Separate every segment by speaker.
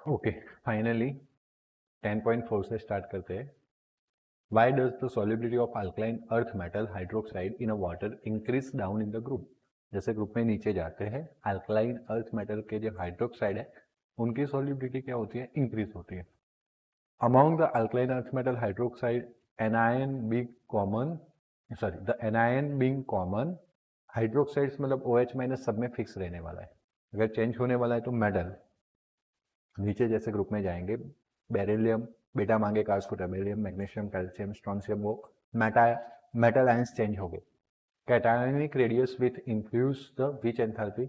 Speaker 1: Okay, finally 10.4 से start करते हैं। Why does the solubility of alkaline earth metal hydroxide in a water increase down in the group? जैसे group में नीचे जाते हैं, अल्कलाइन अर्थ मेटल के जो हाइड्रोक्साइड है उनकी सॉल्युबिलिटी क्या होती है, इंक्रीज होती है। Among the alkaline earth metal hydroxide anion being common, the anion being common, hydroxides मतलब OH माइनस सब में फिक्स रहने वाला है। अगर चेंज होने वाला है तो मेटल नीचे जैसे ग्रुप में जाएंगे, बेरिलियम बेटा मांगे कार्स को टर्बिलियम, मैग्नीशियम, कैल्शियम, स्ट्रॉन्शियम, वो मेटल आयंस चेंज हो गए। Cationic radius with infuse the which enthalpy,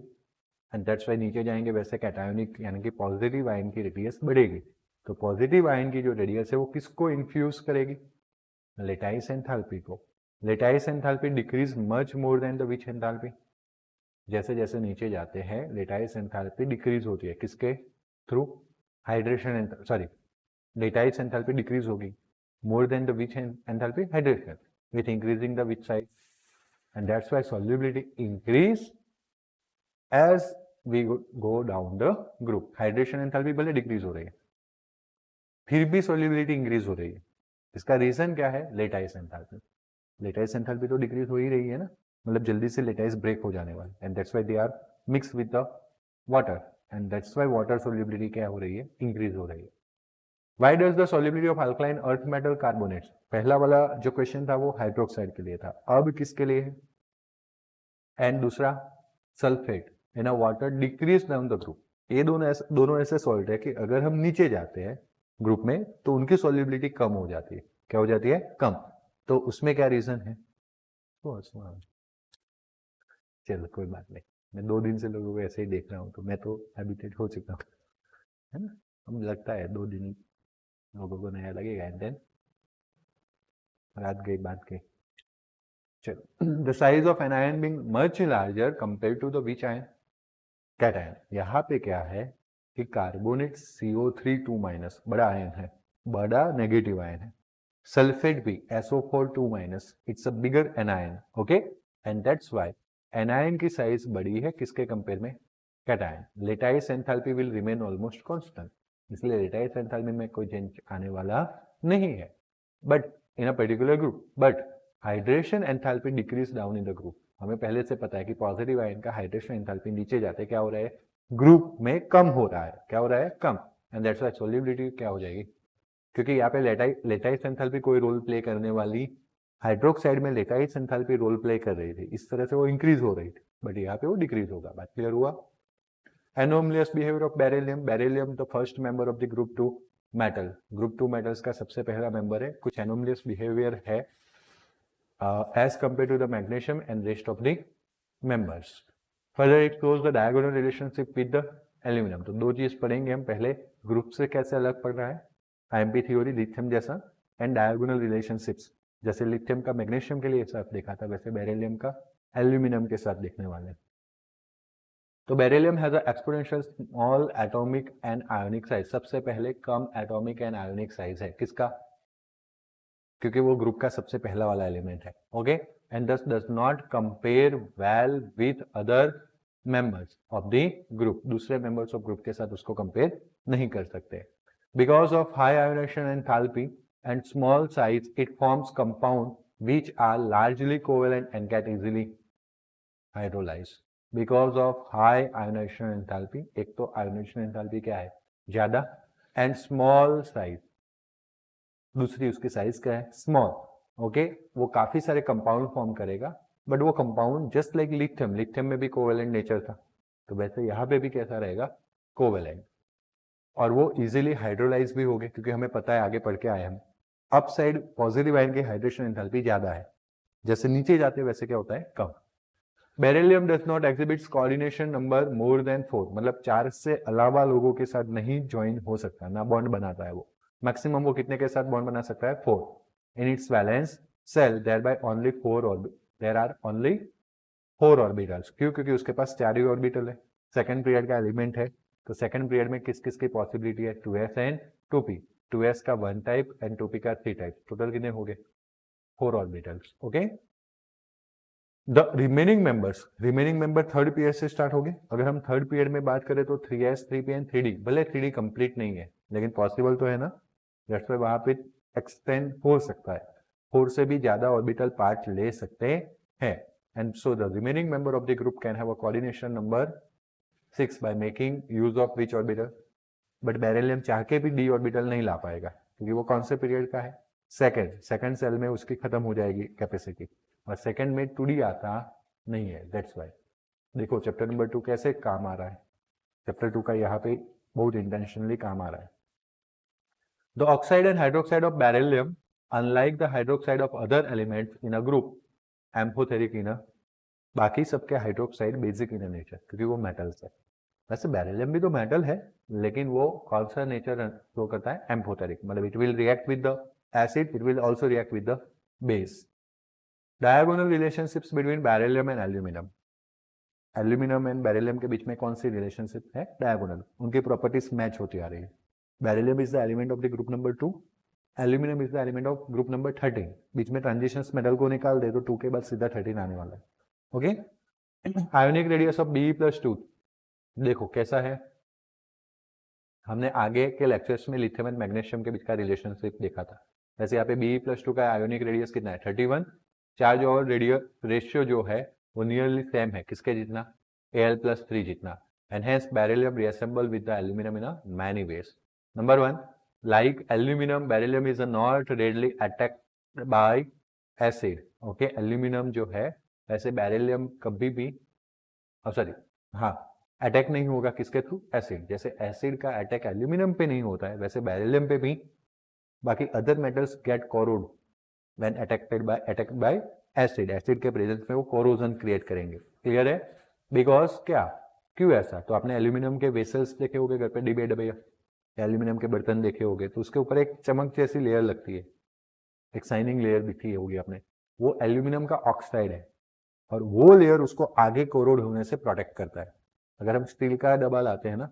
Speaker 1: and that's why नीचे जाएंगे वैसे कैटायोनिक यानी कि पॉजिटिव आयन की रेडियस बढ़ेगी। तो पॉजिटिव आयन की जो रेडियस है वो किसको इन्फ्यूज करेगी, लेटाइस एंथैल्पी को। Lattice enthalpy decrease much more than the which enthalpy. जैसे जैसे नीचे जाते हैं लेटाइस एंथैल्पी डिक्रीज होती है, किसके through, hydration, sorry lattice enthalpy decrease होगी more than the which enthalpy, hydration, with increasing the which size, and that's why solubility increase as we go down the group. Hydration enthalpy भले decrease हो रही है फिर भी solubility increase हो रही है। इसका रीजन क्या है, लेटाइस एंथैल्पी। लेटाइस एंथैल्पी तो डिक्रीज हो ही रही है ना, मतलब जल्दी से लेटाइस ब्रेक हो जाने वाले, and that's why they are mix with the water, and that's why water solubility क्या हो रही है, इंक्रीज हो रही है। Why does the solubility of alkaline earth metal carbonates, पहला वाला जो क्वेश्चन था वो हाइड्रोक्साइड के लिए था, अब किसके लिए है, एंड दूसरा sulphate in a water decrease down the group. ये दोनों ऐसे सॉल्ट है कि अगर हम नीचे जाते हैं ग्रुप में तो उनकी सॉल्युबिलिटी कम हो जाती है। क्या हो जाती है, कम। तो उसमें क्या रीजन है, तो चलो कोई बात नहीं, मैं 2 दिन से लोगों को ऐसे ही देख रहा हूँ तो मैं तो हैबिटेट हो चुका हूँ, है ना। हम लगता है 2 दिन लोगों को नया लगेगा, एंड देन रात गई बात गई। चलो, the size of anion being much larger compare to the which ion, cation. यहाँ पे क्या है कि कार्बोनेट CO3 माइनस बड़ा आयन है, बड़ा नेगेटिव आयन है। सल्फेट भी SO4 minus, it's a bigger anion, okay, and that's why anion की साइज बड़ी है किसके कंपेयर में, cation. Lattice enthalpy will remain almost constant, इसलिए लेटाइस एंथैल्पी में कोई चेंज आने वाला नहीं है, but in a particular group, but hydration enthalpy decrease down in the group. हमें पहले से पता है कि पॉजिटिव आयन का हाइड्रेशन एंथैल्पी नीचे जाते क्या हो रहा है, ग्रुप में कम हो रहा है, क्या हो रहा है, कम, एंड दैट्स व्हाई सॉल्युबिलिटी क्या हो जाएगी, क्योंकि यहाँ पे लेटाइस एंथैल्पी कोई रोल प्ले करने वाली, हाइड्रोक्साइड में लेटाइस एंथैल्पी रोल प्ले कर रही थी, इस तरह से वो इंक्रीज हो रही थी, बट यहाँ पे वो डिक्रीज होगा। बात क्लियर हुआ। Anomalous behaviour of beryllium, beryllium the first member of the group 2 metal, group 2 metals का सबसे पहला मेंबर है, कुछ एनोमलियस बिहेवियर है as compared to the magnesium and rest of the members. Further it shows the diagonal relationship with the aluminum। तो 2 चीज पढ़ेंगे हम, पहले ग्रुप से कैसे अलग पड़ रहा है, आईएमपी थ्योरी लिथियम जैसा, एंड डायगोनल रिलेशनशिप्स, जैसे लिथियम का मैग्नीशियम के लिए साथ देखा था वैसे बेरिलियम का एल्यूमिनियम के साथ देखने वाले। तो beryllium has exponential small atomic and ionic size, सबसे पहले कम एटॉमिक एंड आयोनिक साइज है किसका, क्योंकि वो ग्रुप का सबसे पहला वाला एलिमेंट है, ओके, एंड दस does not compare well with other members of the group, दूसरे मेंबर्स ऑफ ग्रुप के साथ उसको कंपेयर नहीं कर सकते। Because of high ionisation enthalpy and small size it forms compound which are largely covalent and get easily hydrolyzed because of high ionization enthalpy। एक तो ionization enthalpy क्या है, ज्यादा, एंड स्मॉल साइज, दूसरी उसकी साइज क्या है, स्मॉल, ओके। वो काफी सारे कंपाउंड फॉर्म करेगा, बट वो compound just like lithium, lithium में भी कोवेलेंट नेचर था, तो वैसे यहाँ पे भी कैसा रहेगा, कोवेलेंट, और वो इजीली हाइड्रोलाइज भी हो गए, क्योंकि हमें पता है आगे पढ़ के आए हम, अप साइड पॉजिटिव आयन की हाइड्रेशन एंथैल्पी ज्यादा है, जैसे नीचे जाते वैसे क्या होता है, कम। Beryllium does not exhibits coordination number more than 4, मतलब 4 से अलावा लोगों के साथ नहीं ज्वाइन हो सकता, ना बॉन्ड बनाता है वो, मैक्सिमम वो कितने के साथ बॉन्ड बना सकता है, 4 in its valence shell, there only 4 orbit, there are only 4 orbitals. क्यों, क्योंकि उसके पास 4 ही ऑर्बिटल है, सेकंड पीरियड का एलिमेंट है, तो सेकंड पीरियड में किस किस की पॉसिबिलिटी है, 2s एंड 2p, 2s का 1 टाइप एंड 2p का 3 टाइप, टोटल कितने हो गए, 4 orbitals, okay. The remaining member third period से स्टार्ट हो गए। अगर हम थर्ड पीरियड में बात करें तो 3s 3p एंड 3d, भले 3d कंप्लीट नहीं है लेकिन पॉसिबल तो है ना, दैट्स व्हाई वहां पे एक्सटेंड हो सकता है, 4 से भी ज्यादा ऑर्बिटल पार्ट ले सकते हैं। And so the remaining member of the group can have a coordination number 6 by making use of which orbital. But beryllium चाह के भी डी ऑर्बिटल नहीं ला पाएगा क्योंकि वो कौन से पीरियड का है, सेकंड सेल में उसकी खत्म हो जाएगी कैपेसिटी, और सेकंड में 2d आता नहीं है, दैट्स वाई। देखो चैप्टर नंबर 2 कैसे काम आ रहा है, चैप्टर 2 का यहाँ पे बहुत इंटेंशनली काम आ रहा है। The oxide and hydroxide of beryllium unlike the hydroxide of other elements in a group amphoteric in a, बाकी सबके हाइड्रोक्साइड बेसिक इन नेचर क्योंकि वो मेटल्स है। वैसे बेरिलियम भी तो मेटल है लेकिन वो कौन सा नेचर शो करता है, एम्फोथेरिक, मतलब it will react with the acid, it will also react with the base. Diagonal relationships between beryllium and aluminium, aluminium and beryllium के बीच में कौन सी रिलेशनशिप है, डायगोनल, उनकी प्रॉपर्टीज मैच होती आ रही है। Beryllium is the element of the group number 2, aluminium is the element of group number 13, बीच में transitions metal को निकाल दे तो 2 के बाद सीधा 13 आने वाला है। Okay, ionic radius of Be+2, देखो कैसा है, हमने आगे के लेक्चर्स में लिथियम एंड मैग्नीशियम के बीच का रिलेशनशिप देखा था। वैसे यहाँ पे Be+2 का आयोनिक रेडियस कितना है, 31, चार्ज और रेशियो जो है वो नियरली सेम है, किसके जितना, Al+3 जितना, and hence beryllium resemble with the aluminium in a many ways. Number 1, like aluminium beryllium is not readily attacked by acid. Okay, aluminium जो है वैसे बेरिलियम कभी भी, सॉरी हाँ, अटैक नहीं होगा किसके थ्रू, एसिड। जैसे एसिड का अटैक एल्यूमिनियम पे नहीं होता है वैसे बेरिलियम पे भी बाकी other metals get corrode when attacked by acid, acid के प्रेजेंस में वो कोरोजन क्रिएट करेंगे। क्लियर है, बिकॉज क्या, क्यों ऐसा, तो आपने एल्यूमिनियम के वेसल्स देखे होंगे घर पे, डिब्बे डब्बे, एल्यूमिनियम के बर्तन देखे होंगे, तो उसके ऊपर एक चमक जैसी लेयर लगती है, एक शाइनिंग लेयर दिखी होगी आपने, वो एल्यूमिनियम का ऑक्साइड है और वो लेयर उसको आगे कोरोड होने से प्रोटेक्ट करता है। अगर हम स्टील का डब्बा लाते हैं ना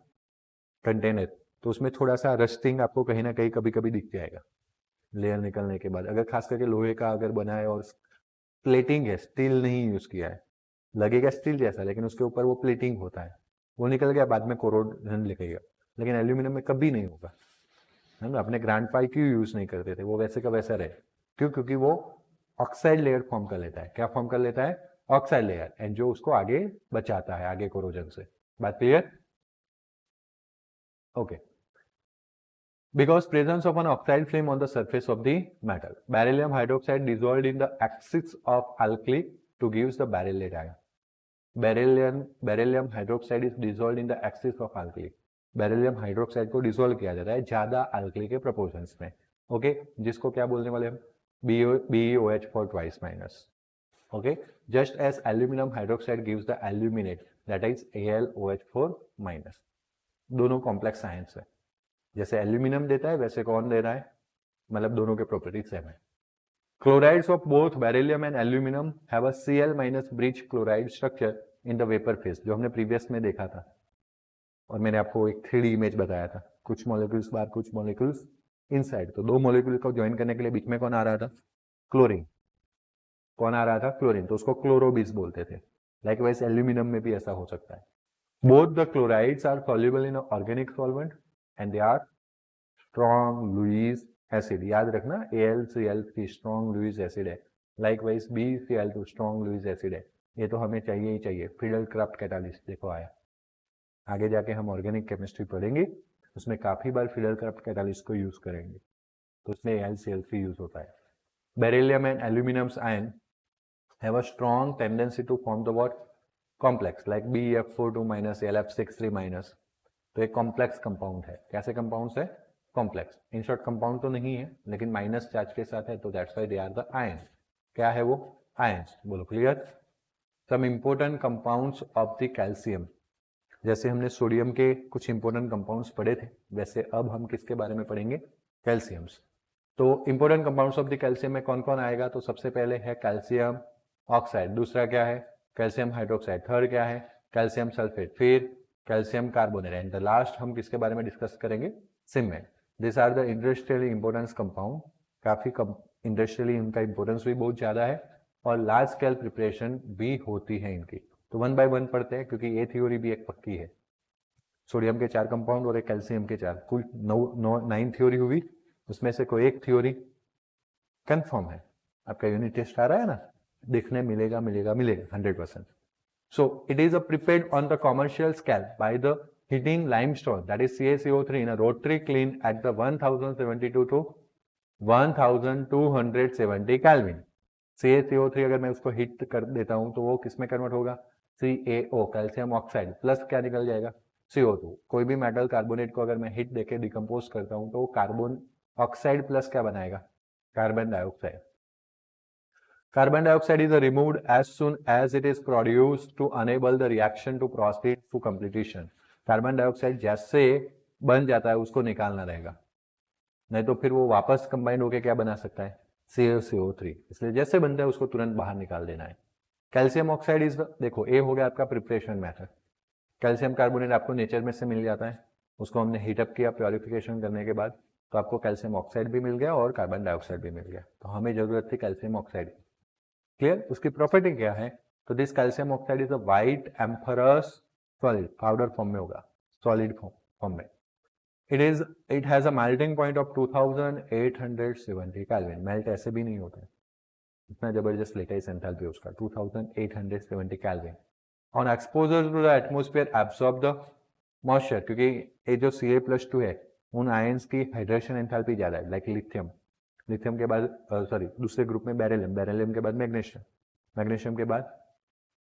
Speaker 1: कंटेनर, तो उसमें थोड़ा सा रस्टिंग आपको कहीं ना कहीं कभी कभी दिख जाएगा लेयर निकलने के बाद। अगर खास करके लोहे का अगर बना है और प्लेटिंग है, स्टील नहीं यूज किया है, लगेगा स्टील जैसा लेकिन उसके ऊपर वो प्लेटिंग होता है, वो निकल गया बाद में कोरोजन लिखेगा। लेकिन एल्यूमिनियम में कभी नहीं होगा, है ना। अपने ग्रांड पाई क्यों यूज नहीं करते थे, वो वैसे का वैसा रहे, क्यों, क्योंकि वो ऑक्साइड लेयर फॉर्म कर लेता है। क्या फॉर्म कर लेता है, ऑक्साइड लेयर, एंड जो उसको आगे बचाता है आगे कोरोजन से। बात clear, okay. Because presence of an oxide film on the surface of the metal, beryllium hydroxide dissolved in the axis of alkali to gives the berylate ion. Beryllium hydroxide is dissolved in the axis of alkali. Beryllium hydroxide को dissolve किया जाता है ज्यादा alkali के proportions में। Okay, जिसको क्या बोलने वाले हम, BeOH4 twice minus. Okay, just as aluminum hydroxide gives the aluminate, that is AlOH4 minus. दोनों कॉम्प्लेक्स साइंस है, जैसे एल्यूमिनियम देता है वैसे कौन दे रहा है, मतलब दोनों के प्रॉपर्टीज सेम है। Chlorides of both beryllium and aluminium have a Cl- bridge chloride structure in the vapour phase, जो हमने प्रीवियस में देखा था और मैंने आपको एक 3D इमेज बताया था, कुछ मॉलिक्यूल्स बाहर कुछ मॉलिक्यूल्स इनसाइड, तो दो मॉलिक्यूल को ज्वाइन करने के लिए बीच में कौन आ रहा था, क्लोरीन, कौन आ रहा था, क्लोरीन, तो उसको क्लोरोबिस बोलते थे। लाइकवाइज एल्यूमिनियम में भी ऐसा हो सकता है। Both the chlorides are soluble in organic solvent and they are strong Lewis acid, याद रखना AlCl3 स्ट्रॉन्ग लुईस एसिड है, likewise BCl2 strong Lewis acid है। ये तो हमें चाहिए ही चाहिए, फिडेल क्राफ्ट कैटालिस्ट देखो आया, आगे जाके हम ऑर्गेनिक केमिस्ट्री पढ़ेंगे, उसमें काफी बार फिडेल क्राफ्ट कैटालिस्ट को यूज करेंगे, तो उसमें AlCl3 यूज होता है। Beryllium and aluminiums ion have a strong tendency to form the what, complex, like BeF42 minus LF63 minus, तो एक कॉम्प्लेक्स कंपाउंड है। कैसे कंपाउंड्स है, कॉम्प्लेक्स, इन शॉर्ट कंपाउंड तो नहीं है लेकिन माइनस चार्ज के साथ है, तो that's why they are the ion. क्या है वो, आयंस, बोलो clear. Some important compounds of the calcium, जैसे हमने सोडियम के कुछ इंपोर्टेंट कंपाउंड्स पढ़े थे, वैसे अब हम किसके बारे में पढ़ेंगे, कैल्शियम्स। तो important compounds of the calcium में कौन कौन आएगा, तो सबसे पहले है कैल्शियम ऑक्साइड, दूसरा क्या है, कैल्शियम हाइड्रोक्साइड, थर्ड क्या है, कैल्शियम सल्फेट, फिर calcium carbonate, and the last हम किसके बारे में डिस्कस करेंगे, cement. This are the industrially importance compound, काफी इंडस्ट्रियली इनका इंपोर्टेंस भी बहुत ज्यादा है, और लार्ज स्केल प्रिपरेशन भी होती है इनकी। तो 1 by 1 पढ़ते हैं, क्योंकि ये थ्योरी भी एक पक्की है। सोडियम के 4 कंपाउंड और एक कैल्शियम के 4, कुल 9 थ्योरी हुई, उसमें से कोई एक थ्योरी कंफर्म है। आपका यूनिट टेस्ट आ रहा है ना, देखने मिलेगा 100%। So it is prepared on the commercial scale by the heating limestone, that is CaCO3, in a rotary kiln at the 1072 to 1270 Kelvin. CaCO3 अगर मैं उसको हीट कर देता हूं तो वो किस में कन्वर्ट होगा? CaO, कैल्शियम ऑक्साइड, प्लस क्या निकल जाएगा? CO2। कोई भी मेटल कार्बोनेट को अगर मैं हीट देके डिकम्पोज करता हूं तो वो कार्बन ऑक्साइड प्लस क्या बनाएगा? Carbon dioxide. Carbon dioxide is removed as soon as it is produced to enable the reaction to proceed to completion. Carbon dioxide जैसे बन जाता है उसको निकालना रहेगा, नहीं तो फिर वो वापस कंबाइन होकर क्या बना सकता है? CaCO3। इसलिए जैसे बनता है उसको तुरंत बाहर निकाल देना है। कैल्शियम ऑक्साइड इज, देखो ए हो गया आपका प्रिपरेशन मेथड। कैल्शियम कार्बोनेट आपको नेचर में से मिल जाता है, उसको हमने हीटअप किया प्योरिफिकेशन करने के बाद, तो आपको कैल्शियम ऑक्साइड भी मिल गया और कार्बन डाइऑक्साइड भी मिल गया। तो हमें जरूरत थी कैल्शियम ऑक्साइड। क्लियर? उसकी प्रॉपर्टी क्या है? तो this calcium oxide is a white amorphous solid, powder form में होगा, सॉलिड फॉर्म में। It has a melting point of 2870 kelvin. Melt ऐसे भी नहीं होता है, इतना जबरदस्त लेटेस्ट एंथैल्पी उसका 2870 kelvin. On exposure to the atmosphere absorb the moisture, क्योंकि ये जो Ca+2 है उन आयंस की हाइड्रेशन एंथैल्पी ज्यादा है, लाइक लिथियम। लिथियम के बाद दूसरे ग्रुप में बेरिलियम, बेरिलियम के बाद मैग्नीशियम, मैग्नीशियम के बाद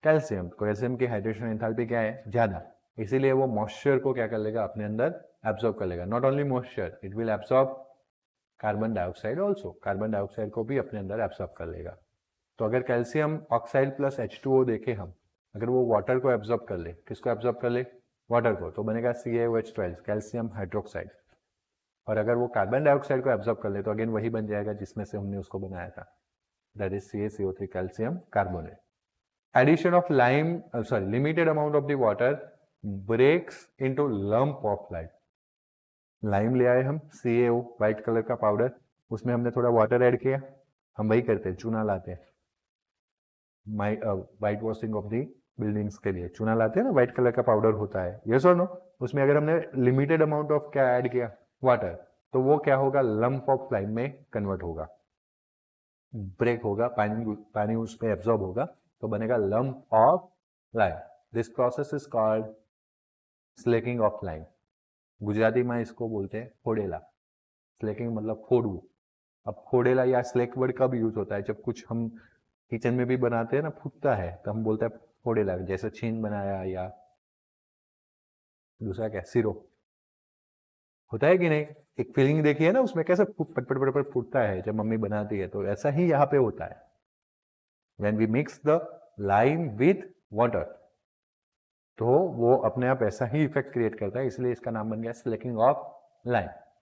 Speaker 1: कैल्शियम। कैल्शियम की हाइड्रेशन एंथैल्पी क्या है? ज्यादा, इसीलिए वो मॉइस्चर को क्या कर लेगा? अपने अंदर एब्सॉर्ब कर लेगा। Not only moisture, it will absorb carbon dioxide also, carbon dioxide को भी अपने अंदर एब्सॉर्ब कर लेगा। तो अगर कैल्शियम ऑक्साइड प्लस H2O देखे हम, अगर वो वाटर को एब्सॉर्ब कर ले, किसको एब्सॉर्ब कर ले? वाटर को, तो बनेगा CaOH12, कैल्शियम हाइड्रोक्साइड। और अगर वो कार्बन डाइऑक्साइड को एब्सॉर्ब कर ले तो अगेन वही बन जाएगा जिसमें से हमने उसको बनाया था, that is CaCO3, calcium carbonate. Addition of limited amount of the water breaks into lump of lime. Lime ले आए हम, CaO व्हाइट कलर का पाउडर, उसमें हमने थोड़ा वाटर ऐड किया, हम वही करते हैं, चूना लाते हैं white washing of the buildings के लिए, चूना लाते हैं ना, व्हाइट कलर का पाउडर होता है, यस और नो? उसमें अगर हमने लिमिटेड अमाउंट ऑफ क्या ऐड किया? वाटर, तो वो क्या होगा? लंप ऑफ लाइम में कन्वर्ट होगा, ब्रेक होगा, पानी उसमें एब्जॉर्ब होगा, तो बनेगा lump of lime. This process is called slaking of lime. Gujarati में इसको बोलते हैं फोड़ेला। स्लेकिंग मतलब फोड़ू। अब फोड़ेला या स्लेक वर्ड कब यूज होता है? जब कुछ हम किचन में भी बनाते हैं ना, फूटता है, तो हम बोलते हैं फोड़ेला, जैसे छीन बनाया या दूसरा क्या, सिरो, होता है कि नहीं? एक फीलिंग देखी है ना उसमें, कैसे पट पट पट पट फूटता है जब मम्मी बनाती है, तो ऐसा ही यहाँ पे होता है। When we mix the lime with water, तो वो अपने आप ऐसा ही इफेक्ट क्रिएट करता है, इसलिए इसका नाम बन गया slaking of lime.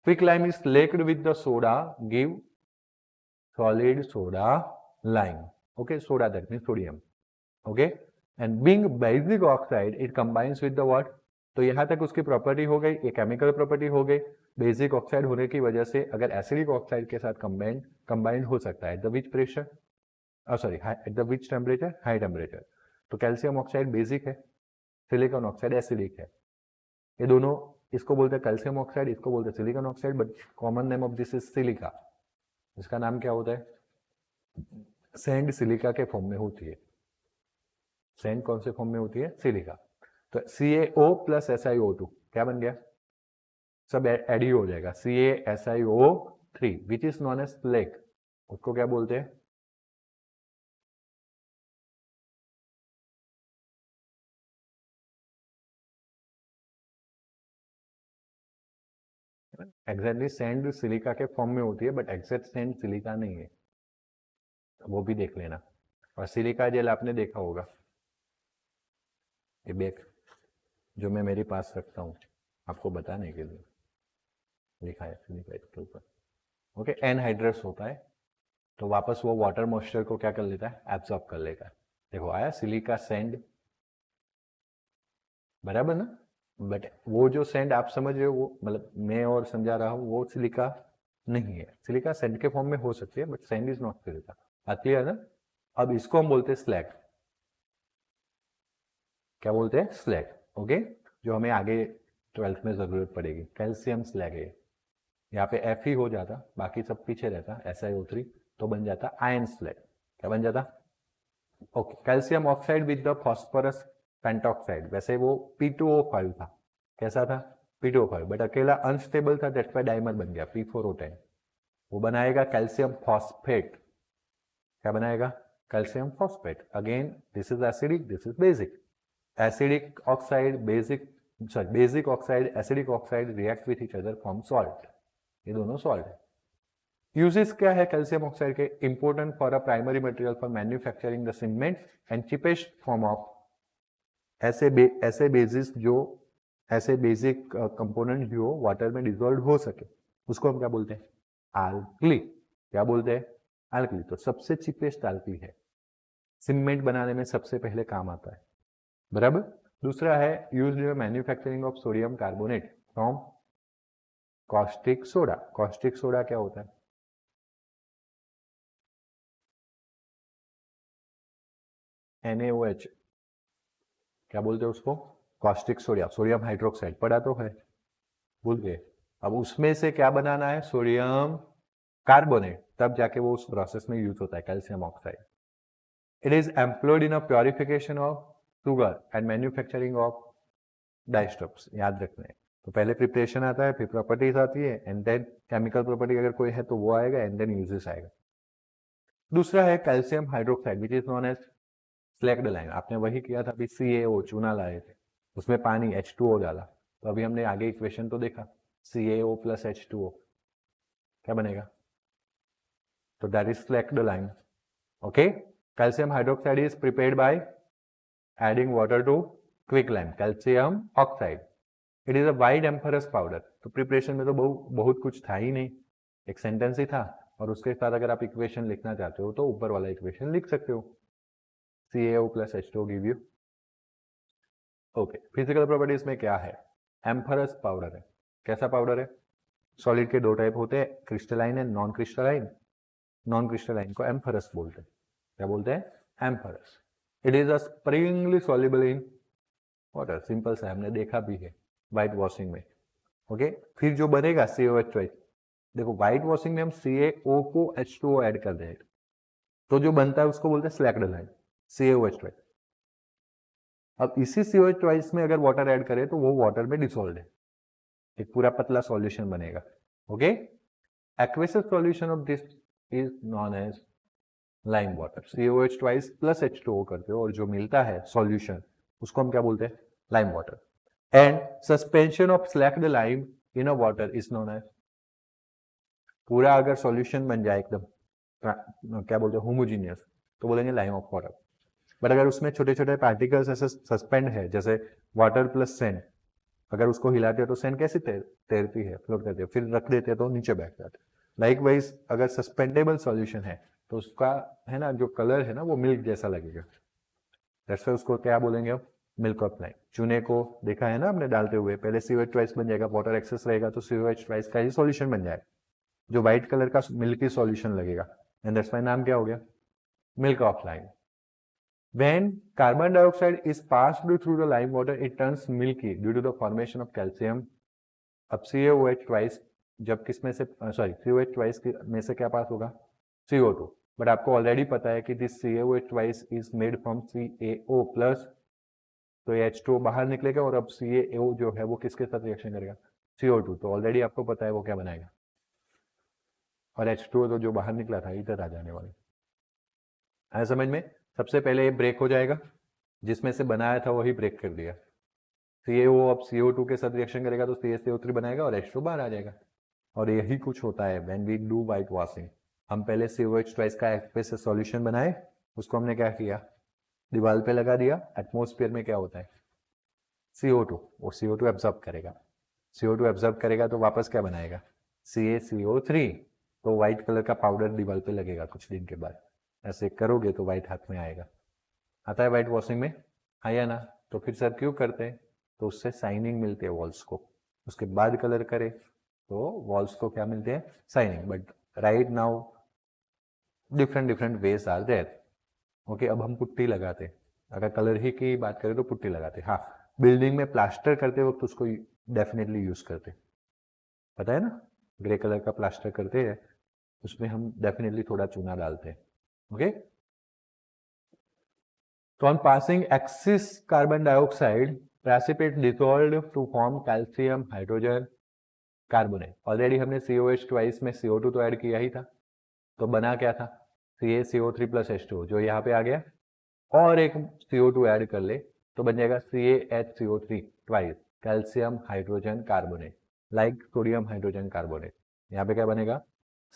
Speaker 1: Quick lime is slaked with the soda, give solid soda lime. Okay, soda that mean sodium. Okay, and being basic oxide it combines with the what? तो यहां तक उसकी प्रॉपर्टी हो गई, ये केमिकल प्रॉपर्टी हो गई। Basic oxide होने की वजह से अगर एसिडिक ऑक्साइड के साथ कंबाइंड हो सकता है at the which pressure, at the which temperature? High temperature. तो कैल्शियम ऑक्साइड बेसिक है, सिलिकॉन ऑक्साइड एसिडिक है। ये दोनों, इसको बोलते हैं कैल्शियम ऑक्साइड, इसको बोलते हैं silicon oxide, but common name of this is silica. इसका नाम क्या होता है? सैंड सिलिका के फॉर्म में होती है। सैंड कौन से फॉर्म में होती है? सिलिका। तो CaO प्लस SiO2 क्या बन गया? सब एड ही हो जाएगा, CaSiO3 which is known as slake. उसको क्या बोलते हैं? एग्जैक्टली सैंड सिलिका के फॉर्म में होती है, बट एग्जैक्ट सैंड सिलिका नहीं है, वो भी देख लेना। और सिलिका जेल आपने देखा होगा, ये बैग जो मैं मेरे पास रखता हूँ आपको बताने के लिए, लिखा है सिलिका इसके ऊपर। ओके, एनहाइड्रस होता है, तो वापस वो वाटर मॉइस्चर को क्या कर लेता है? एब्सॉर्ब कर लेगा। देखो आया सिलिका सैंड, बराबर ना? बट वो जो सैंड आप समझ रहे हो, वो मतलब मैं और समझा रहा हूँ, वो सिलिका नहीं है। सिलिका सैंड के फॉर्म में हो सकती है, but sand is not silica. बात क्लियर ना? अब इसको हम बोलते हैं स्लैग। क्या बोलते हैं? स्लैग। ओके, जो हमें आगे 12th में जरूरत पड़ेगी। कैल्शियम स्लैग है। यहाँ पे Fe हो जाता, बाकी सब पीछे रहता, SiO3, तो बन जाता आयन स्लैग। क्या बन जाता? Okay, calcium oxide with the phosphorus pentoxide, वैसे वो P2O5 था। कैसा था? P2O5, बट अकेला अनस्टेबल था, दैट्स व्हाई डाइमर बन गया P4O10। वो बनाएगा कैल्शियम फॉस्फेट। क्या बनाएगा? Calcium phosphate. Again this is acidic, this is basic. Acidic oxide, basic oxide, acidic oxide react with each other form salt. ये दोनों सॉल्ट है। यूजेस क्या है कैल्शियम ऑक्साइड के? Important for a primary material for manufacturing the cement and cheapest form of ऐसे basis जो ऐसे basic component जो वाटर में डिजोल्व हो सके, उसको हम क्या बोलते हैं? आल्कली। क्या बोलते हैं? आल्कली। तो सबसे चीपेस्ट आल्कली है, सीमेंट बनाने में सबसे पहले काम आता है। बराबर। दूसरा है used in manufacturing of sodium carbonate from caustic soda. Caustic soda क्या होता है? NaOH। क्या बोलते हैं उसको? Caustic sodium, sodium hydroxide. पढ़ा तो है, भूल गए। अब उसमें से क्या बनाना है? सोडियम कार्बोनेट, तब जाके वो उस प्रोसेस में यूज होता है calcium oxide. It is employed in a purification of sugar and manufacturing of dyestuffs. याद रखना है। तो पहले प्रिपरेशन आता है, फिर प्रॉपर्टीज आती है, एंड देन केमिकल प्रॉपर्टी अगर कोई है तो वो आएगा, एंड देन यूजेस आएगा। दूसरा है calcium hydroxide which is known as slaked lime. आपने वही किया था अभी, CaO चूना लाए थे, उसमें पानी H2O डाला, तो अभी हमने आगे इक्वेशन तो देखा, CaO प्लस H2O क्या बनेगा? तो that is slaked lime. Okay, calcium hydroxide is prepared by adding water to quicklime calcium oxide. It is a white amorphous powder. तो प्रिपरेशन में तो बहुत कुछ था ही नहीं, एक सेंटेंस ही था, और उसके साथ अगर आप इक्वेशन लिखना चाहते हो तो ऊपर वाला इक्वेशन लिख सकते हो, CaO plus H2O give you. Okay, physical properties में क्या है? एम्फरस पाउडर है। कैसा पाउडर है? सॉलिड के दो टाइप होते हैं, crystalline and non crystalline. Non crystalline को एम्फरस बोलते हैं। क्या बोलते हैं? Amorphous. It is a sparingly soluble in water. Simple सा, हमने देखा भी है व्हाइट वॉशिंग में। ओके, फिर जो बनेगा COH2। देखो व्हाइट वॉशिंग में हम CaO को H2O ऐड कर देंगे, तो जो बनता है उसको बोलते हैं स्लैग्ड लाइम, CaOH2। अब इसी COH2 में अगर वाटर ऐड करें तो वो वाटर में डिसॉल्व है, एक पूरा पतला सॉल्यूशन बनेगा। Okay, aqueous solution of this is known as lime water. COH2 plus H2O करते हो और जो मिलता है सॉल्यूशन, उसको हम क्या बोलते हैं? Lime water. And suspension of slaked lime in a water is known as, पूरा अगर सॉल्यूशन बन जाए एकदम क्या बोलते हैं, होमोजीनियस, तो बोलेंगे लाइम ऑफ वाटर। बट अगर उसमें छोटे छोटे पार्टिकल्स ऐसे सस्पेंड है, जैसे वाटर प्लस सैंड, अगर उसको हिलाते हो तो सैंड कैसी तैरती है, फ्लोट करती है, फिर रख देते हैं तो नीचे बैठ जाते हैं। लाइक वाइज अगर सस्पेंडेबल सॉल्यूशन है तो उसका है ना जो कलर है ना वो मिल्क जैसा लगेगा, जैसे उसको क्या बोलेंगे अब? Milk of lime. चूने को देखा है ना हमने डालते हुए, पहले COH2 बन जाएगा, वाटर एक्सेस रहेगा तो COH2 का ही सॉल्यूशन बन जाएगा, जो व्हाइट कलर का मिल्की सॉल्यूशन लगेगा, एंड दैट्स व्हाई नाम क्या हो गया? Milk of lime. When carbon dioxide is passed through the lime water, it turns milky due to the formation of calcium. अब CaOH जब किस में से COH में से क्या पास होगा? CO2। बट आपको ऑलरेडी पता है कि this CaOH is made from CaO plus, तो H2O बाहर निकलेगा, और अब CaO जो है वो किसके साथ रिएक्शन करेगा? CO2। तो ऑलरेडी आपको पता है वो क्या बनाएगा, और H2O तो जो बाहर निकला था इधर आ जाने वाला है समझ में। सबसे पहले ये ब्रेक हो जाएगा, जिसमें से बनाया था वही ब्रेक कर दिया। CaO अब CO2 के साथ रिएक्शन करेगा तो CaCO3 बनाएगा और H2 बाहर आ जाएगा। और यही कुछ होता है when we do white washing. हम पहले COH2 का एक्वेस से सॉल्यूशन बनाए, उसको हमने क्या किया? दीवार पे लगा दिया। एटमोस्फेयर में क्या होता है? CO2, वो CO2 एब्जॉर्ब करेगा। CO2 एब्जॉर्ब करेगा तो वापस क्या बनाएगा? CaCO3। तो व्हाइट कलर का पाउडर दीवार पे लगेगा कुछ दिन के बाद, ऐसे करोगे तो व्हाइट हाथ में आएगा। आता है व्हाइट वॉशिंग में, आया ना? तो फिर सर क्यों करते हैं? तो उससे शाइनिंग मिलती है वॉल्स को, उसके बाद कलर करे तो वॉल्स को क्या मिलते हैं? Shining. But right now different ways are there. Okay, अब हम पुट्टी लगाते, अगर कलर ही की बात करें तो पुट्टी लगाते। हाँ, बिल्डिंग में प्लास्टर करते वक्त उसको डेफिनेटली यूज करते, पता है ना, ग्रे कलर का प्लास्टर करते हैं उसमें हम डेफिनेटली थोड़ा चूना डालते हैं। ओके, तो on passing excess carbon dioxide precipitate dissolved to form calcium hydrogen carbonate. Already हमने COH ट्वाइस में CO2 तो ऐड किया ही था, तो बना क्या था, CaCO3 प्लस H2O जो यहाँ पे आ गया, और एक CO2 ऐड कर ले तो बन जाएगा CaHCO3 twice calcium hydrogen carbonate, like sodium hydrogen carbonate. यहाँ पे क्या बनेगा,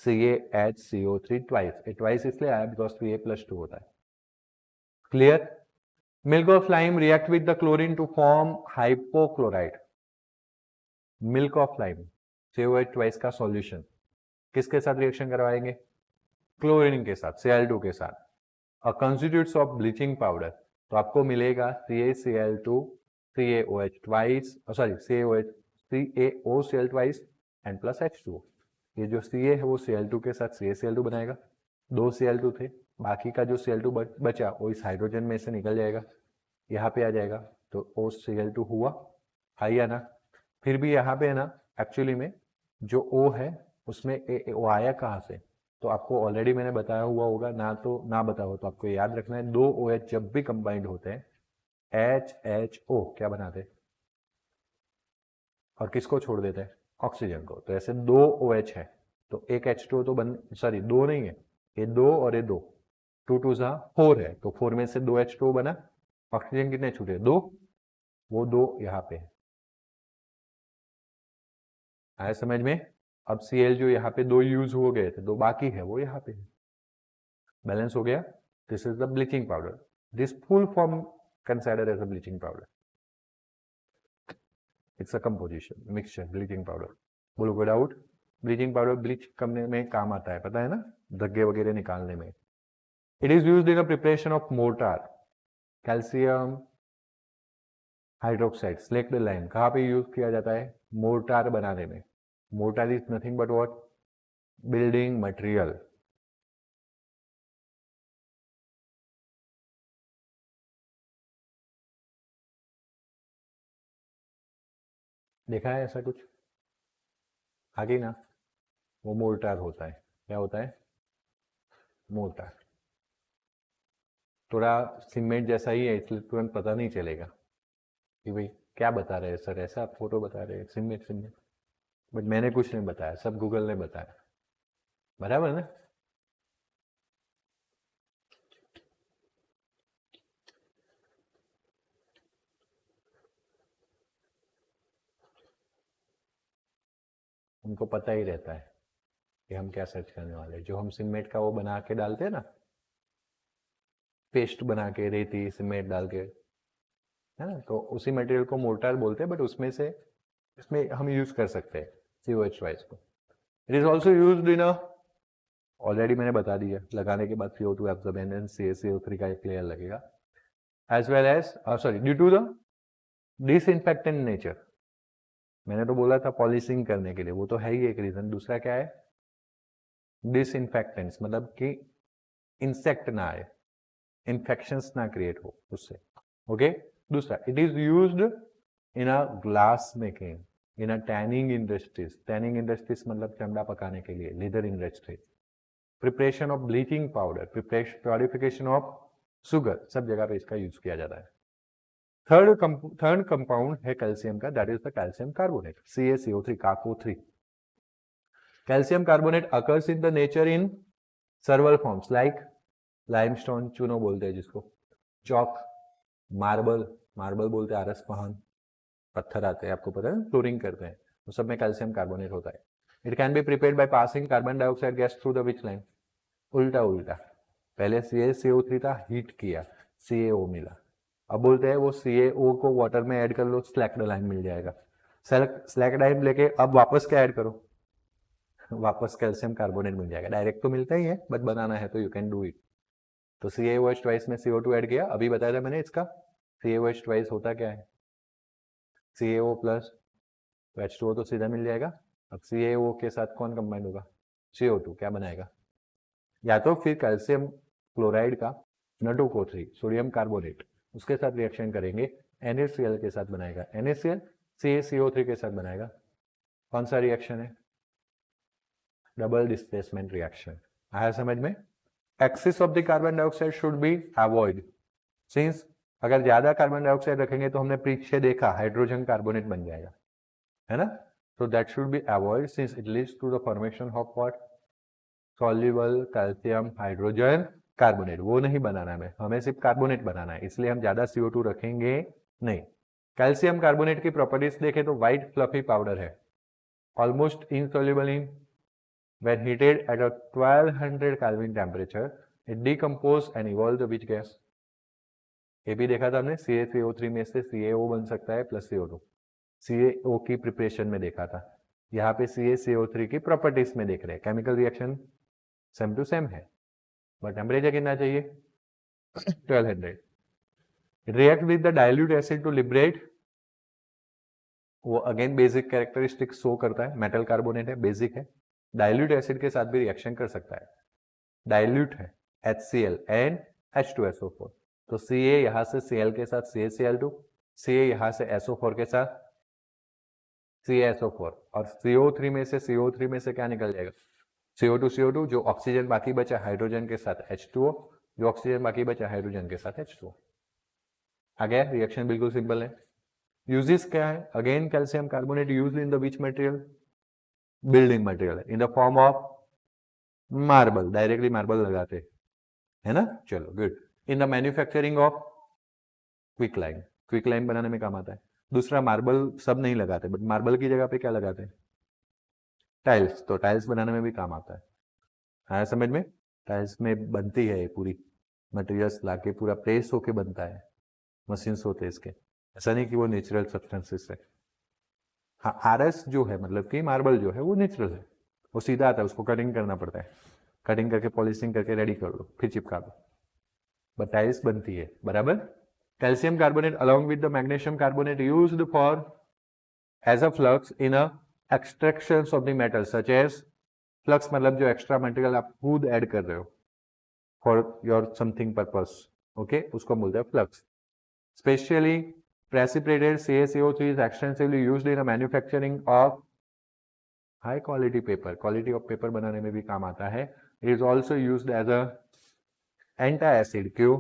Speaker 1: CaHCO3 ट्वाइस, ट्वाइस इसलिए आया बिकॉज Ca+2 होता है। Clear? Milk of lime react with the chlorine to form hypochloride. Milk of lime COH twice का सॉल्यूशन किसके साथ रिएक्शन करवाएंगे, क्लोरीन के साथ, Cl2 के साथ, और कंस्टिट्यूट्स ऑफ ब्लीचिंग पाउडर, तो आपको मिलेगा CaCl2 CaOH twice, sorry CaOCl twice and plus H2O। ये जो Ca है वो Cl2 के साथ CaCl2 बनाएगा, 2 Cl2 थे, बाकी का जो Cl2 बचा वो इस हाइड्रोजन में से निकल जाएगा, यहाँ पे आ जाएगा, तो OCl2 हुआ, है या ना। फिर भी यहाँ पे है ना, एक्चुअली में जो O है उसमें वो आया कहाँ से, तो आपको ऑलरेडी मैंने बताया हुआ होगा, ना तो ना बताया हो तो आपको याद रखना है, 2 OH जब भी कंबाइंड होते हैं HHO क्या बनाते हैं और किसको छोड़ देते हैं, ऑक्सीजन को। तो ऐसे 2 OH है तो एक H2O तो बन, सॉरी 2 नहीं है, ये 2 और ये 2, 2 2 4 है, तो 4 में से 2 H2O बना, ऑक्सीजन कितने छूटे, 2, वो 2 यहाँ पे है, आया समझ में। अब Cl जो यहाँ पे 2 यूज हो गए थे, 2 बाकी है, वो यहाँ पे है, बैलेंस हो गया। This is the bleaching powder, this full form consider as a bleaching powder, it's a composition mixture bleaching powder. बोलो कोई डाउट, ब्लीचिंग पाउडर ब्लीच करने में काम आता है, पता है ना, धग्गे वगैरह निकालने में। It is used in a preparation of mortar, calcium hydroxide slaked lime कहाँ पे यूज किया जाता है, मोर्टार बनाने में। Mortar is nothing but what, building material. देखा है ऐसा कुछ आगे ना, वो मोर्टार होता है, क्या होता है, मोर्टार। थोड़ा सीमेंट जैसा ही है इसलिए तुरंत पता नहीं चलेगा कि भाई क्या बता रहे हैं सर, ऐसा आप फोटो बता रहे हैं सीमेंट सीमेंट, बट मैंने कुछ नहीं बताया, सब गूगल ने बताया, बराबर ना। उनको पता ही रहता है कि हम क्या सर्च करने वाले हैं। जो हम सीमेंट का वो बना के डालते हैं ना, पेस्ट बना के रेती सीमेंट डाल के, है ना, तो उसी मटेरियल को मोर्टार बोलते हैं, बट उसमें से इसमें हम यूज कर सकते हैं COH ट्वाइस को। It is also use in a, already मैंने बता दिया, लगाने के बाद CO2 एब्जॉर्बेंट एंड CaCO3 का एक लेयर लगेगा, as well as sorry due to the disinfectant nature. मैंने तो बोला था पॉलिशिंग करने के लिए, वो तो है ही एक रीजन, दूसरा क्या है, डिसइंफेक्टेंट्स मतलब कि इंसेक्ट ना आए, इन्फेक्शंस ना क्रिएट हो उससे। ओके, दूसरा it is used in a glass making, in a tanning industries, tanning industries मतलब चमड़ा पकाने के लिए, leather industry, preparation of bleaching powder, purification of sugar, सब जगह पे इसका यूज किया जाता है। थर्ड कंपाउंड है कैल्शियम का, that is the calcium carbonate, CaCO3 CaCO3। Calcium carbonate occurs in the nature in several forms like limestone, चूनो बोलते हैं जिसको, चौक, मार्बल, मार्बल बोलते हैं, आरस पहान पत्थर आते हैं, आपको पता है फ्लोरिंग करते हैं, तो सब में कैल्शियम कार्बोनेट होता है। It can be prepared by passing carbon dioxide gas through the which line, उल्टा उल्टा, पहले CaCO3 था, हीट किया, CaO मिला, अब बोलते हैं वो CaO को वाटर में ऐड कर लो, स्लैक्ड लाइम मिल जाएगा, स्लैक्ड लाइम लेके अब वापस क्या ऐड करो, वापस कैल्शियम कार्बोनेट मिल जाएगा। डायरेक्ट तो मिलता ही है, बट बनाना है तो यू कैन डू इट। तो CaOH ट्वाइस में CO2 ऐड किया, अभी बताया था मैंने इसका, CaOH ट्वाइस होता क्या है, CaO प्लस, तो H2O तो सीधा मिल जाएगा। अब CaO के साथ कौन कंबाइंड होगा, CO2, क्या बनाएगा, या तो फिर कैल्शियम क्लोराइड का N2CO3 सोडियम कार्बोनेट, उसके साथ रिएक्शन करेंगे, NaCl के साथ बनाएगा, NaCl CaCO3 के साथ बनाएगा। कौन सा रिएक्शन है? Double displacement reaction. आया समझ में? Axis of the carbon dioxide should be avoid, since अगर ज्यादा कार्बन डाइऑक्साइड रखेंगे तो हमने पीछे देखा हाइड्रोजन कार्बोनेट बन जाएगा, है ना? So that should be avoided since it leads to the formation of what? Soluble calcium hydrogen carbonate। वो नहीं बनाना है, हमें सिर्फ कार्बोनेट बनाना है, इसलिए हम ज्यादा CO2 रखेंगे नहीं। कैल्शियम कार्बोनेट की प्रॉपर्टीज देखें तो व्हाइट फ्लफी पाउडर है, almost insoluble in, when heated at a 1200 Kelvin temperature it decompose and evolve the which gas? ये भी देखा था हमने, CaCO3 में से CaO बन सकता है प्लस CO2, CaO की प्रिपरेशन में देखा था। यहाँ पे CaCO3 की प्रॉपर्टीज में देख रहे हैं। Chemical reaction same to same है, बट टेम्परेचर कितना चाहिए? 1200। React with the dilute acid to liberate, वो अगेन बेसिक कैरेक्टरिस्टिक शो करता है, मेटल कार्बोनेट है, बेसिक है, डाइल्यूट एसिड के साथ भी रिएक्शन कर सकता है, डाइल्यूट है HCl एंड H2SO4, तो Ca यहां से Cl के साथ CaCl2, Ca यहां से SO4 के साथ CaSO4, और CO3 में से क्या निकल जाएगा? CO2 जो ऑक्सीजन बाकी बचा हाइड्रोजन के साथ H2O, जो ऑक्सीजन बाकी बचा हाइड्रोजन के साथ H2O। आ गया? रिएक्शन बिल्कुल सिंपल है। यूजेस क्या है? Again calcium carbonate used in the which material? Building material है, in the form of marble, directly marble लगाते है ना। चलो good. In the manufacturing of quick lime बनाने में काम आता है। दूसरा, मार्बल सब नहीं लगाते, बट मार्बल की जगह पे क्या लगाते हैं? टाइल्स, तो टाइल्स बनाने में भी काम आता है। आया समझ में? टाइल्स में बनती है पूरी मटेरियल्स लाके पूरा प्रेस होके बनता है, मशीन्स होते हैं इसके, ऐसा नहीं कि वो नेचुरल सब्सटेंसेस है। हाँ, आरएस जो है मतलब कि मार्बल जो है वो नेचुरल है, वो सीधा आता है, उसको कटिंग करना पड़ता है, कटिंग करके पॉलिशिंग करके रेडी कर दो, फिर चिपका दो, बट टाइल्स बनती है। बराबर। Calcium carbonate along with the magnesium carbonate used for as a flux in a extraction of the metal such as, flux मतलब जो एक्स्ट्रा मटेरियल आप खुद ऐड कर रहे हो for your something purpose, okay, उसको बोलते हैं flux. Specially precipitated CaCO3 is extensively used in the manufacturing of high quality paper, quality of paper बनाने में भी काम आता है। It is also used as a anti-acid, क्यों?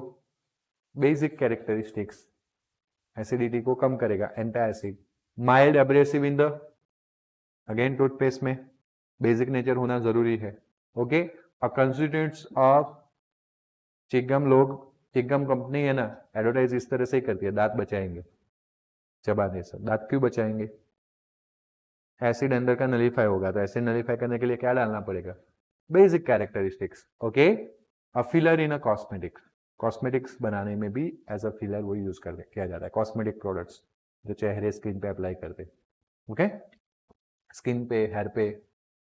Speaker 1: Basic characteristics, acidity को कम करेगा, anti-acid, mild abrasive in the, again toothpaste में बेसिक नेचर होना जरूरी है, ओके। और constituents of चिगम, लोग चिगम कंपनी है ना, एडवर्टाइज इस तरह से ही करती है, दांत बचाएंगे चबाने से। दांत क्यों बचाएंगे? एसिड अंदर का नलीफाई होगा, तो एसिड नलीफाई करने के लिए क्या डालना पड़ेगा? Basic characteristics, okay. अ फिलर इन अ कॉस्मेटिक्स, कॉस्मेटिक्स बनाने में भी एज अ फिलर वो यूज किया जाता है, कॉस्मेटिक प्रोडक्ट्स जो चेहरे स्किन पे अप्लाई करते, ओके, स्किन पे, हेयर पे,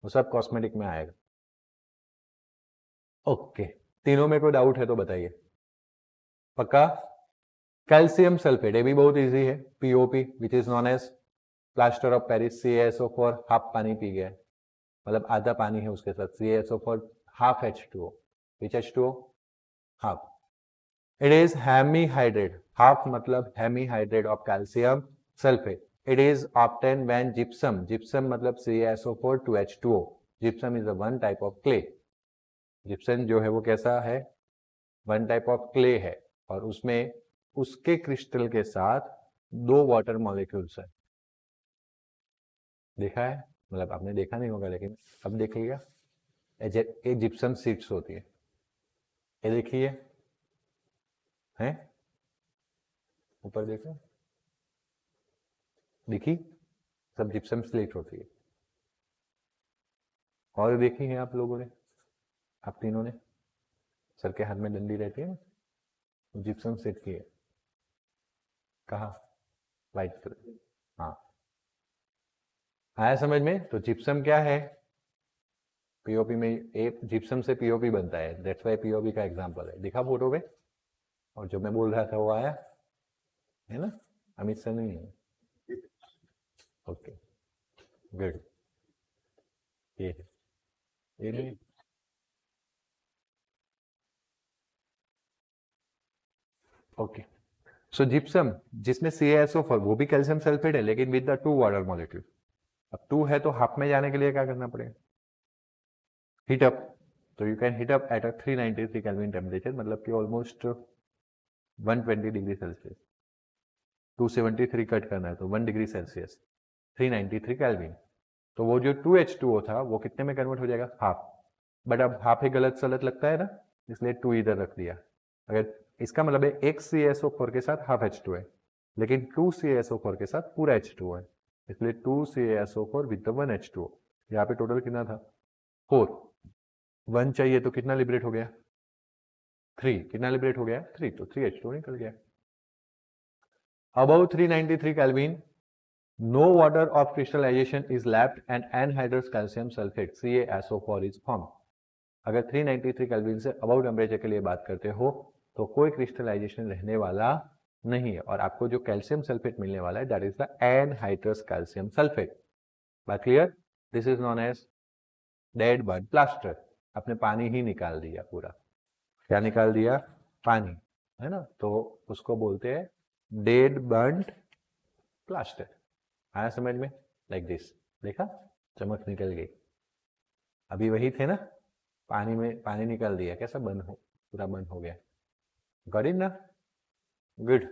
Speaker 1: वो सब कॉस्मेटिक में आएगा, ओके। तीनों में कोई डाउट है तो बताइए, पक्का? कैल्शियम सल्फेट, ये भी बहुत इजी है, POP which is known as plaster of Paris, CaSO4 half पानी पी गया, मतलब आधा पानी है उसके साथ, CaSO4 half H2O, which H2O? Half. It is hemihydrate, half मतलब hemihydrate of calcium sulphate. It is obtained when gypsum, gypsum मतलब CaSO4 to H2O, gypsum is one type of clay. Gypsum जो है वो कैसा है? वन टाइप ऑफ क्ले है, और उसमें उसके क्रिस्टल के साथ 2 वाटर मॉलिक्यूल्स है। देखा है? मतलब आपने देखा नहीं होगा, लेकिन अब देखिएगा, एक जिप्सम सीड्स होती है, ये देखिए हैं, ऊपर देखो, देखी, सब जिप्सम स्लेट होती है। और देखी है आप लोगों ने, आप तीनों ने, सर के हाथ में डंडी रहती है ना, जिप्सम स्लेट की है, कहा? वाइट कलर, हाँ। आया समझ में? तो जिप्सम क्या है? POP में एक जिप्सम से POP बनता है, दैट्स व्हाई POP का एग्जांपल है, दिखा फोटो में, और जो मैं बोल रहा था वो आया है ना, अमित सर नहीं है, ओके गुड। ये नहीं, ओके, सो जिप्सम जिसमें CaSO4 वो भी कैल्शियम सल्फेट है लेकिन विद द 2 वाटर मॉलिक्यूल। अब 2 है तो हाफ में जाने के लिए क्या करना पड़ेगा, हीट अप। तो you can heat up at a 393 kelvin temperature, मतलब कि ऑलमोस्ट 120 डिग्री सेल्सियस। 273 कट करना है तो 1 डिग्री सेल्सियस 393 केल्विन। तो वो जो 2H2O था वो कितने में कन्वर्ट हो जाएगा, हाफ। बट अब हाफ ही गलत सलत लगता है ना, इसलिए 2 इधर रख दिया। अगर इसका मतलब है एक CaSO4 के साथ हाफ H2 है, लेकिन 2 CaSO4 के साथ पूरा H2O है, इसलिए 2 CaSO4 विद द 1 H2O। यहाँ पे टोटल कितना था, 4। 1 चाहिए तो कितना लिबरेट हो गया, 3। कितना लिबरेट हो गया, 3, तो 3H2O निकल गया। Above 393 Kelvin, no water of crystallization is left and anhydrous calcium sulfate CaSO4 is formed. अगर 393 केल्विन से अबाउ टेम्परेचर के लिए बात करते हो तो कोई क्रिस्टलाइजेशन रहने वाला नहीं है और आपको जो कैल्शियम सल्फेट मिलने वाला है that is the anhydrous calcium sulphate. बात clear, this is known as dead burnt plaster. आपने पानी ही निकाल दिया पूरा, क्या निकाल दिया, पानी, है ना, तो उसको बोलते हैं डेड बर्ड प्लास्टर। आया समझ में, लाइक दिस, देखा चमक निकल गई। अभी वही थे ना, पानी में पानी निकाल दिया, कैसा बंद हो, पूरा बंद हो गया। गॉट इट ना, good.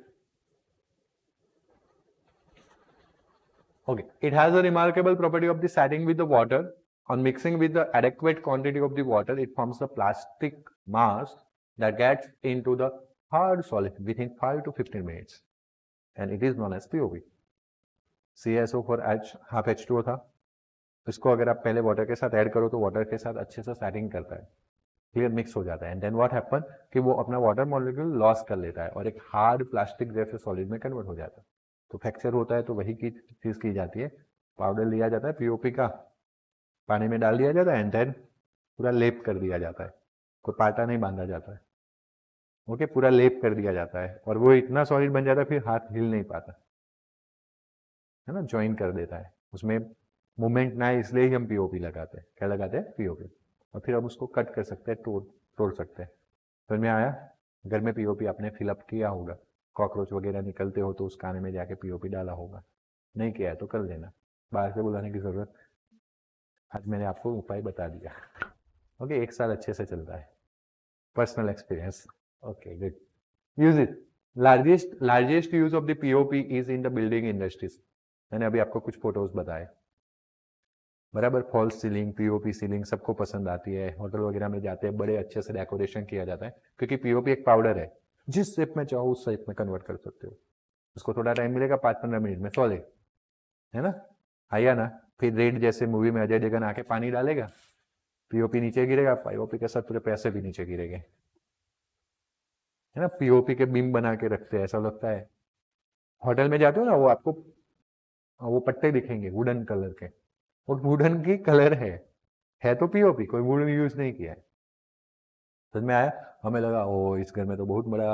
Speaker 1: Okay, it has a remarkable property of the setting with the water. On mixing with the adequate quantity of the water, it forms a plastic mass that gets into the hard solid within 5 to 15 minutes, and it is known as POP. CaSO4H half H2O था, इसको अगर आप पहले water के साथ add करो तो water के साथ अच्छे से सेटिंग करता है, क्लियर मिक्स हो जाता है, एंड देन व्हाट हैपन कि वो अपना वाटर मॉलिक्यूल लॉस कर लेता है और एक हार्ड प्लास्टिक जैसे सॉलिड में कन्वर्ट हो जाता है। तो फ्रैक्चर होता है तो वही की चीज़ की जाती है, पाउडर लिया जाता है POP का, पानी में डाल दिया जाता है एंड देन पूरा लेप कर दिया जाता है, कोई पाटा नहीं बांधा जाता है, ओके, पूरा लेप कर दिया जाता है और वो इतना सॉलिड बन जाता है फिर हाथ हिल नहीं पाता है ना, ज्वाइन कर देता है, उसमें मूवमेंट ना है, इसलिए ही हम POP लगाते हैं। क्या लगाते हैं, POP। और फिर हम उसको कट कर सकते हैं, तोड़ सकते हैं। समझ में आया, घर में POP आपने फिलअप किया होगा, कॉकरोच वगैरह निकलते हो तो उस खाने में जाके POP डाला होगा, नहीं किया है तो कर लेना, बाहर से बुलाने की जरूरत। आज मैंने आपको उपाय बता दिया, ओके, 1 साल अच्छे से चलता है, personal experience, okay good. Use it, largest use of the POP is in the building industries. मैंने अभी आपको कुछ फोटोज बताए, बराबर, फॉल्स सीलिंग, POP सीलिंग सबको पसंद आती है, होटल वगैरह में जाते हैं बड़े अच्छे से डेकोरेशन किया जाता है, क्योंकि POP एक पाउडर है, जिस शेप में चाहो उस शेप में कन्वर्ट कर सकते हो। उसको थोड़ा टाइम मिलेगा, 5-15 मिनट में सॉलिड, है ना, आया ना। फिर रेड जैसे मूवी में अजय देवगन आके पानी डालेगा, POP नीचे गिरेगा, POP के साथ पूरे पैसे भी नीचे गिरेंगे, है ना। POP के बीम बना के रखते हैं, ऐसा लगता है। होटल में जाते हो ना, वो आपको वो पट्टे दिखेंगे वुडन कलर के, वो वुडन की कलर है तो POP, कोई वुडन यूज नहीं किया है। समझ में आया, हमें लगा ओ इस घर में तो बहुत बड़ा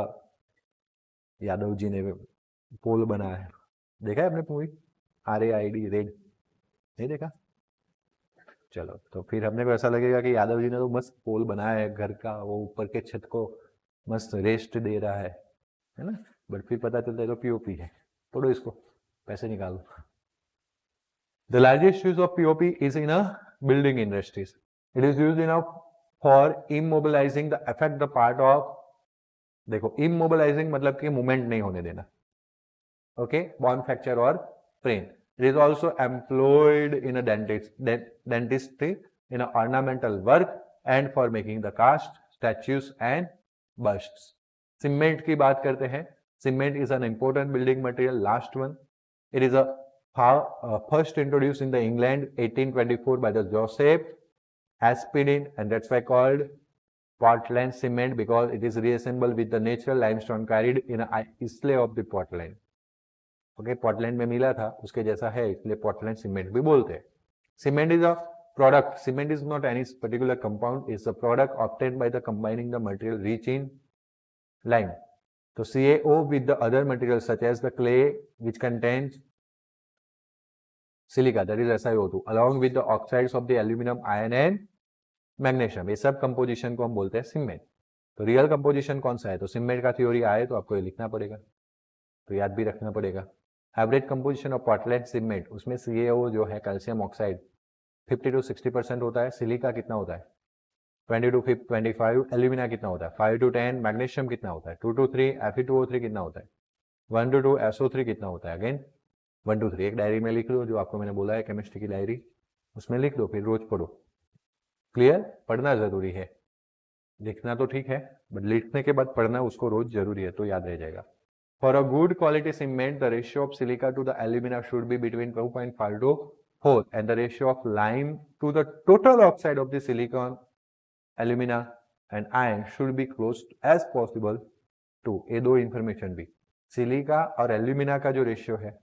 Speaker 1: यादव जी ने पोल बनाया है। देखा है आपने मूवी RAID, रेड, नहीं देखा, चलो तो फिर हमने को ऐसा लगेगा कि यादव जी ने तो मस्त पोल बनाया है घर का, वो ऊपर के छत को मस्त रेस्ट दे रहा है ना, बट फिर पता चलता है तो POP है, तोड़ो इसको, पैसे निकालो। The largest use of POP is in a building industries. It is used enough for immobilizing the affect the part of, देखो immobilizing मतलब कि मूवमेंट नहीं होने देना, ओके, बोन फ्रैक्चर और sprain. It is also employed in a dentistry, in a ornamental work and for making the cast, statues and busts. Cement की बात करते हैं, cement is an important building material, last one. It is a first introduced in the England 1824 by the Joseph Aspidin, and that's why called Portland cement, because it is reassembled with the natural limestone carried in a isle of the Portland. Okay, Portland में मिला था उसके जैसा है, इसलिए Portland cement भी बोलते हैं। Cement is a product, cement is not any particular compound, is a product obtained by the combining the material rich in lime. तो CaO with the other materials such as the clay which contains silica, that is SiO2, along with the oxides of the aluminum, iron and magnesium, ये सब composition को हम बोलते हैं cement. तो real composition कौन सा है, तो सीमेंट का थ्योरी आए तो आपको ये लिखना पड़ेगा, तो याद भी रखना पड़ेगा। Average composition of Portland cement, उसमें CaO जो है कैल्शियम ऑक्साइड 50 to 60% होता है। सिलिका कितना होता है 20 to 25। एल्यूमिना कितना होता है 5 to 10। मैग्नीशियम कितना होता है 2 to 3। Fe2O3 कितना होता है 1 to 2। SO3 कितना होता है अगेन 1 to 3। एक डायरी में लिख लो, जो आपको मैंने बोला है केमिस्ट्री की डायरी, उसमें लिख दो, फिर रोज पढ़ो। क्लियर, पढ़ना जरूरी है, लिखना तो ठीक है बट लिखने के बाद पढ़ना उसको रोज जरूरी है, तो याद रह जाएगा। For a good quality cement the ratio of silica to the alumina should be between 2.5 to 4 and the ratio of lime to the total oxide of the silicon alumina and iron should be close as possible to. ये दो information भी, silica और alumina का जो ratio है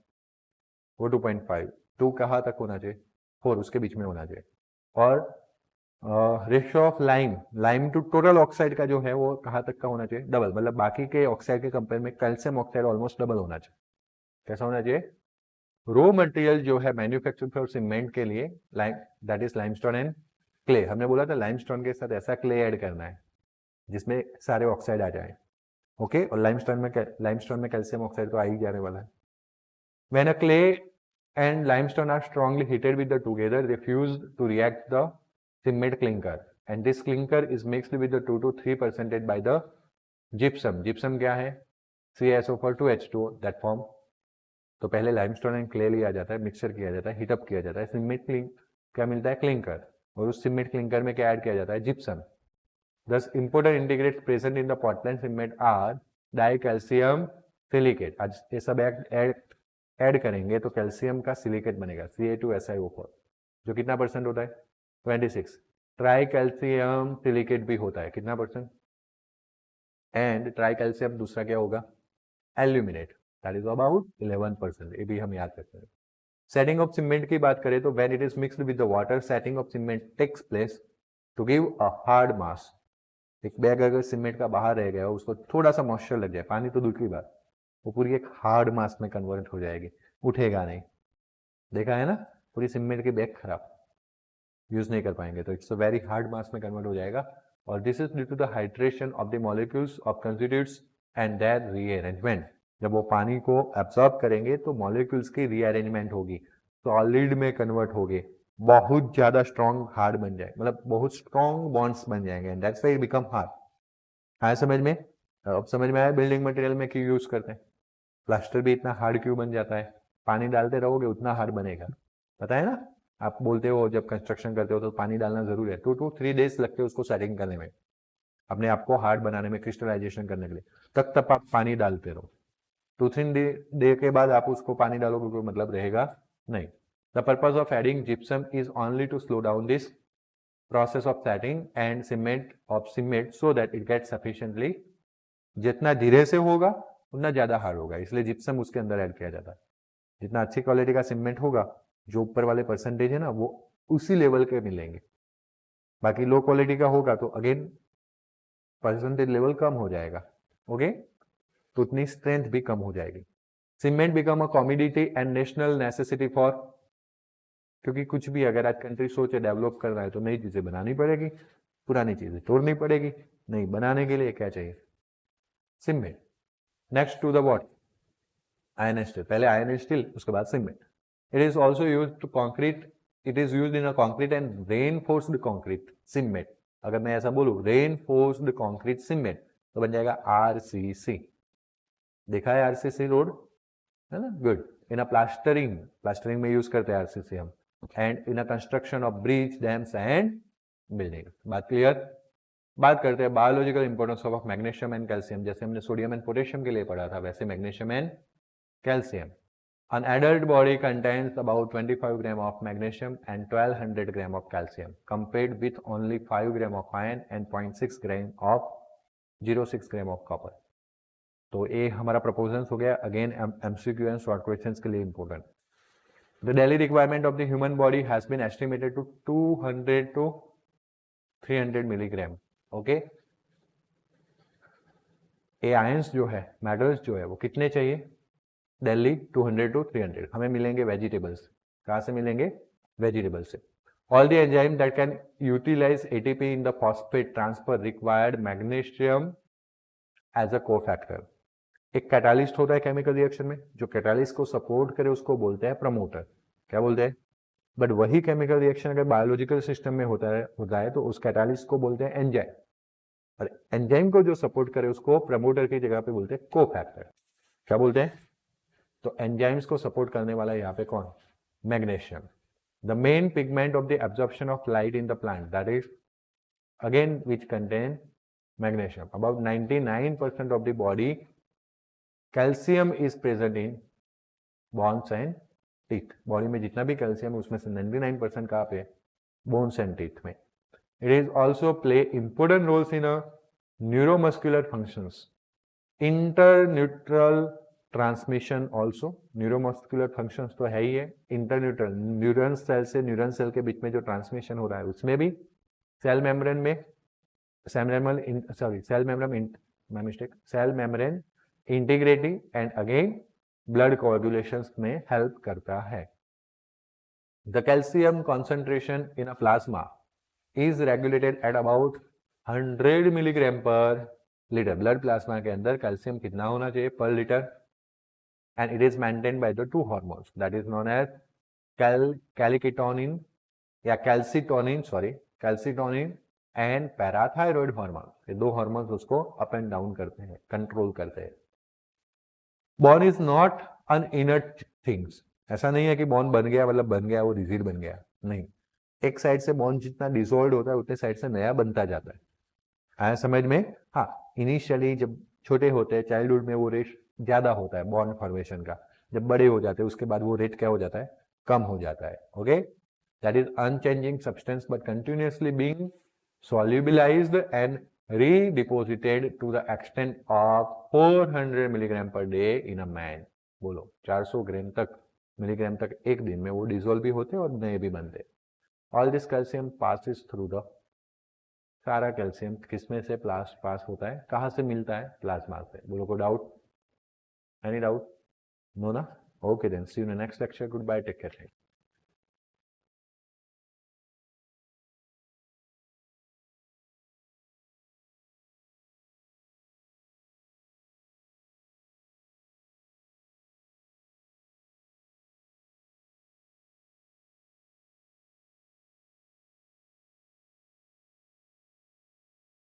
Speaker 1: वो 2.5, 2 कहाँ तक होना चाहिए 4, उसके बीच में होना चाहिए। और ratio of lime to total oxide का जो है वो कहाँ तक का होना चाहिए, डबल, मतलब बाकी के ऑक्साइड के कंपेयर में कैल्शियम ऑक्साइड ऑलमोस्ट डबल होना चाहिए। कैसा होना चाहिए, रो मटेरियल जो है मैन्युफैक्चर फॉर सीमेंट के लिए that is limestone and clay. हमने बोला था लाइमस्टोन के साथ ऐसा क्ले ऐड करना है जिसमें सारे ऑक्साइड आ जाए, ओके। और लाइमस्टोन में कैल्शियम ऑक्साइड तो आ ही जाने वाला है। When a clay and limestone are strongly heated with the together, they fuse to react the cement clinker, and this clinker is mixed with the 2 to 3% by the gypsum। gypsum क्या है CaSO4 2H2O that form। तो पहले limestone and clay लिया जाता है, mixture किया जाता है, हीटअप किया जाता है, सीमेंट क्या मिलता है क्लिंकर, और उस सीमेंट क्लिंकर में क्या ऐड किया जाता है gypsum. Thus important integrates present in the Portland cement are dicalcium silicate। आज ये सब ऐड करेंगे तो कैल्शियम का सिलिकेट बनेगा Ca2SiO4, जो कितना परसेंट होता है 26। ट्राई कैल्शियम सिलिकेट भी होता है कितना परसेंट, एंड ट्राई कैल्शियम दूसरा क्या होगा एल्यूमिनेट, दैट इज अबाउट 11%। ये भी हम याद रखते हैं। सेटिंग ऑफ सीमेंट की बात करें तो when it is mixed with the water, setting of cement takes place to give a hard mass. एक बैग अगर सीमेंट का बाहर रह गया, उसको थोड़ा सा मॉइस्चर लग जाए, पानी तो दूर की बात, वो पूरी एक हार्ड मास में कन्वर्ट हो जाएगी, उठेगा नहीं। देखा है ना, पूरी सीमेंट की बैग खराब, यूज नहीं कर पाएंगे, तो it's a very hard mass में कन्वर्ट हो जाएगा। और this is due to the hydration of the molecules of constitutes and their rearrangement. जब वो पानी को एब्सॉर्ब करेंगे तो मॉलिक्यूल्स की रीअरेंजमेंट होगी, सॉलिड में कन्वर्ट होगे, बहुत ज्यादा स्ट्रॉन्ग हार्ड बन जाए, मतलब बहुत स्ट्रॉन्ग बॉन्ड्स बन जाएंगे, and that's why it become hard. आया समझ में, अब समझ में आया बिल्डिंग मटेरियल में क्यों यूज करते हैं। प्लास्टर भी इतना हार्ड क्यों बन जाता है, पानी डालते रहोगे उतना हार्ड बनेगा, पता है ना। आप बोलते हो जब कंस्ट्रक्शन करते हो तो पानी डालना जरूरी है, 2 to 3 days लगते हैं उसको सेटिंग करने में, अपने आप को हार्ड बनाने में, क्रिस्टलाइजेशन करने के लिए, तब तक आप पानी डालते रहो। 2-3 डे के बाद आप उसको पानी डालोगे कोई मतलब रहेगा नहीं। The purpose of adding gypsum is only to slow down this process of setting and cement so that it get sufficiently, जितना धीरे से होगा उतना ज्यादा हार्ड होगा, इसलिए जिप्सम उसके अंदर ऐड किया जाता है। जितना अच्छी क्वालिटी का सीमेंट होगा, जो ऊपर वाले परसेंटेज है ना वो उसी लेवल के मिलेंगे, बाकी लो क्वालिटी का होगा तो अगेन परसेंटेज लेवल कम हो जाएगा, ओके, तो उतनी स्ट्रेंथ भी कम हो जाएगी। Cement become a commodity and national necessity for, क्योंकि कुछ भी अगर आज कंट्री सोचे डेवलप कर रहा है तो नई चीजें बनानी पड़ेगी, पुरानी चीजें तोड़नी पड़ेगी, नहीं बनाने के लिए क्या चाहिए cement. Next to the what iron and steel, पहले आयरन एंड स्टील उसके बाद cement. It is also used to concrete, it is used in a concrete and reinforced concrete cement. अगर मैं ऐसा बोलूं रेनफोर्स्ड कंक्रीट सीमेंट तो बन जाएगा RCC। देखा है RCC रोड, है ना, गुड। इन अ प्लास्टरिंग में यूज करते हैं RCC हम, and in a construction of bridge dams and building. बात क्लियर। बात करते हैं biological importance of magnesium and calcium. जैसे हमने सोडियम एंड पोटेशियम के लिए पढ़ा था, वैसे magnesium and calcium. An adult body contains about 25 gram of magnesium and 1200 gram of calcium compared with only 5 gram of iron and 0.6 gram of 0.6 gram of copper। तो ये हमारा प्रपोजन हो गया, again MCQ and short questions के लिए important. The daily requirement of the human body has been estimated to 200 to 300 milligram, okay। ये ions जो है, मेटल्स जो है वो कितने चाहिए डेली 200 to 300। हमें मिलेंगे वेजिटेबल्स, कहाँ से मिलेंगे वेजिटेबल से। All the enzymes that can utilize ATP in the phosphate transfer required magnesium as a cofactor. एक कैटालिस्ट होता है केमिकल रिएक्शन में, जो कैटालिस्ट को सपोर्ट करे उसको बोलते हैं प्रमोटर. क्या बोलते हैं? बट वही केमिकल रिएक्शन अगर बायोलॉजिकल सिस्टम में होता है तो उस कैटालिस्ट को बोलते हैं एंजाइम, और एंजाइम को जो सपोर्ट करे उसको प्रमोटर की जगह पे बोलते हैं कोफैक्टर. क्या बोलते हैं? तो एंजाइम्स को सपोर्ट करने वाला यहाँ पे कौन? Magnesium. The main pigment of the absorption of light in the plant, that is again which contain magnesium. About 99% of the body calcium is present in bones and teeth. Body में जितना भी calcium उसमें से 99% कहाँ पे? Bones and teeth में. It is also play important roles in a neuromuscular functions. Internuclear transmission also. Neuromuscular functions तो है ही है. इंटरन्यूट्रल न्यूरॉन सेल से न्यूरॉन सेल के बीच में जो ट्रांसमिशन हो रहा है उसमें भी सेल मेम्ब्रेन में cell membrane integrity and again blood coagulations में हेल्प करता है. The calcium concentration in a plasma is regulated at about 100 milligram per litre. Blood plasma के अंदर कैल्शियम कितना होना चाहिए per litre? And it is maintained by the two hormones that is known as calcitonin and parathyroid hormone. ये दो hormones उसको up and down करते हैं, control करते हैं. Bone is not an inert things. ऐसा नहीं है कि bone बन गया मतलब बन गया, वो rigid बन गया, नहीं. एक साइड से bone जितना dissolved होता है उतने साइड से नया बनता जाता है. आया समझ में? हाँ, इनिशियली जब छोटे होते हैं चाइल्डहुड में वो रेट ज्यादा होता है बॉन्ड फॉर्मेशन का. जब बड़े हो जाते हैं उसके बाद वो रेट क्या हो जाता है? कम हो जाता है. Okay, that is unchanging substance but continuously being solubilized and redeposited to the extent of 400 milligram per day in a man. बोलो 400 ग्राम तक मिलीग्राम तक एक दिन में वो डिसॉल्व भी होते और नए भी बनते. All this calcium passes through the. सारा कैल्शियम किसमें से पास होता है? कहाँ से मिलता है? प्लाज्मा से. बोलो को doubt? Any doubt? No, na? Okay then. See you in the next lecture. Goodbye. Take care.